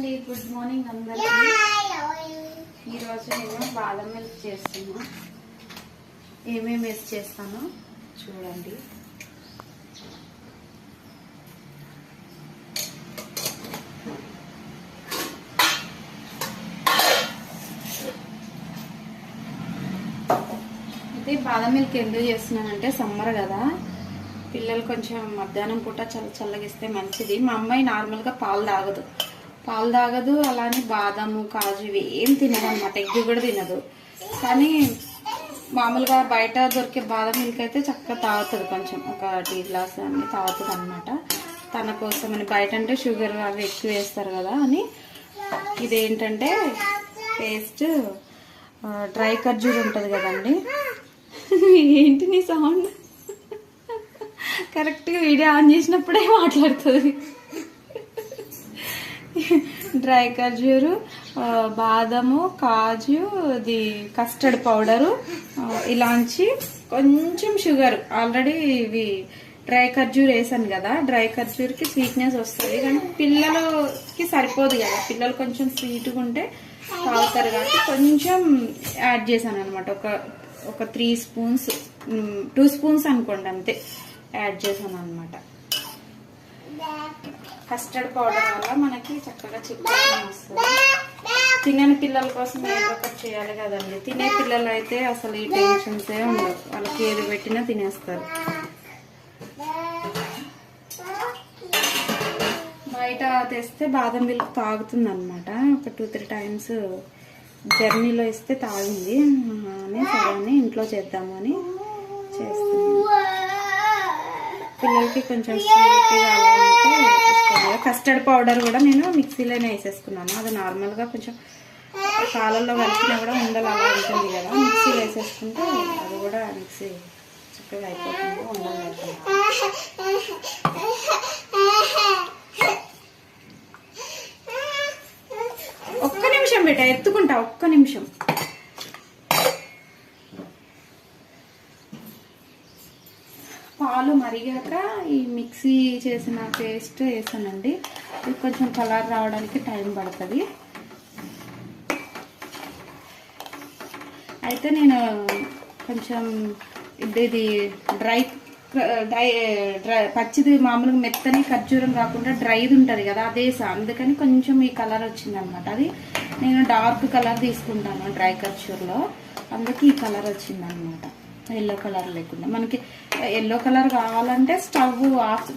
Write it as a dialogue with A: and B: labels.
A: అండి, good morning అందరికీ. ఈరోజు నేను బాదం మిల్క్ చేస్తున్నా. ఏమేమి వేసి చేస్తానో చూడండి. అయితే బాదం మిల్క్ ఎందుకు చేస్తున్నానంటే సమ్మర్ కదా, పిల్లలు కొంచెం మధ్యాహ్నం పూట చల్లగిస్తే మంచిది. మా అమ్మాయి నార్మల్గా పాలు తాగదు, అలానే బాదము కాజు ఇవి ఏం తినదు అనమాట. ఎగ్ కూడా తినదు. కానీ మామూలుగా బయట దొరికే బాదం మిల్క్ అయితే చక్కగా తాగుతుంది. కొంచెం ఒక టీ గ్లాస్ అన్ని తాగుతుంది అనమాట. తన కోసం అని, బయట అంటే షుగర్ అవి ఎక్కువ వేస్తారు కదా అని. ఇదేంటంటే పేస్ట్ డ్రై ఖర్జూర్ ఉంటుంది కదండి. ఏంటి నీ సౌండ్? కరెక్ట్గా వీడియో ఆన్ చేసినప్పుడే మాట్లాడుతుంది. డ్రై ఖర్జూరు, బాదము, కాజు, ఇది కస్టర్డ్ పౌడరు, ఇలాంచి కొంచెం షుగర్. ఆల్రెడీ ఇవి డ్రై ఖర్జూర్ వేసాను కదా, డ్రై ఖర్జూర్కి స్వీట్నెస్ వస్తుంది కానీ పిల్లలకి సరిపోదు కదా. పిల్లలు కొంచెం స్వీట్గా ఉంటే తాగుతారు కాబట్టి కొంచెం యాడ్ చేశాను అనమాట. ఒక 3 స్పూన్స్ 2 స్పూన్స్ అనుకోండి అంతే యాడ్ చేశాను అనమాట. కస్టర్డ్ పౌడర్ వల్ల మనకి చక్కగా చిక్కగా వస్తుంది. తినని పిల్లల కోసం ఏదో ఒకటి చేయాలి కదండి. తినే పిల్లలు అయితే అసలు ఈ టెన్షన్సే ఉండవు. వాళ్ళకి ఏది పెట్టినా తినేస్తారు. బయట తెస్తే బాదం మిల్క్ తాగుతుంది అనమాట. ఒక 2-3 టైమ్స్ జర్నీలో ఇస్తే తాగింది అని సరే ఇంట్లో చేద్దామని చేస్తున్నాను. పిల్లలకి కొంచెం స్వీట్గా అలా ఉంటే ఇష్టం. కస్టర్డ్ పౌడర్ కూడా నేను మిక్సీలోనే వేసేసుకున్నాను. అది నార్మల్గా కొంచెం పాలల్లో కలిపినా కూడా ఉండలు అలా ఉంటుంది కదా, మిక్సీలో వేసేసుకుంటే అది కూడా మిక్సీ చక్కగా అయిపోతుంది. ఉండలు ఒక్క నిమిషం బేట, ఎత్తుకుంటా ఒక్క నిమిషం. పాలు మరిగాక ఈ మిక్సీ చేసిన పేస్ట్ వేసానండి. ఇది కొంచెం కలర్ రావడానికి టైం పడుతుంది. అయితే నేను కొంచెం ఇది డ్రై పచ్చిది మామూలుగా మెత్తని ఖర్జూరం కాకుండా డ్రైది ఉంటుంది కదా, అదేసా. అందుకని కొంచెం ఈ కలర్ వచ్చింది అనమాట. అది నేను డార్క్ కలర్ తీసుకుంటాను డ్రై ఖర్జూర్లో, అందుకే ఈ కలర్ వచ్చింది అనమాట. ఎల్లో కలర్ లేకుండా. మనకి ఎల్లో కలర్ కావాలంటే స్టవ్ ఆఫ్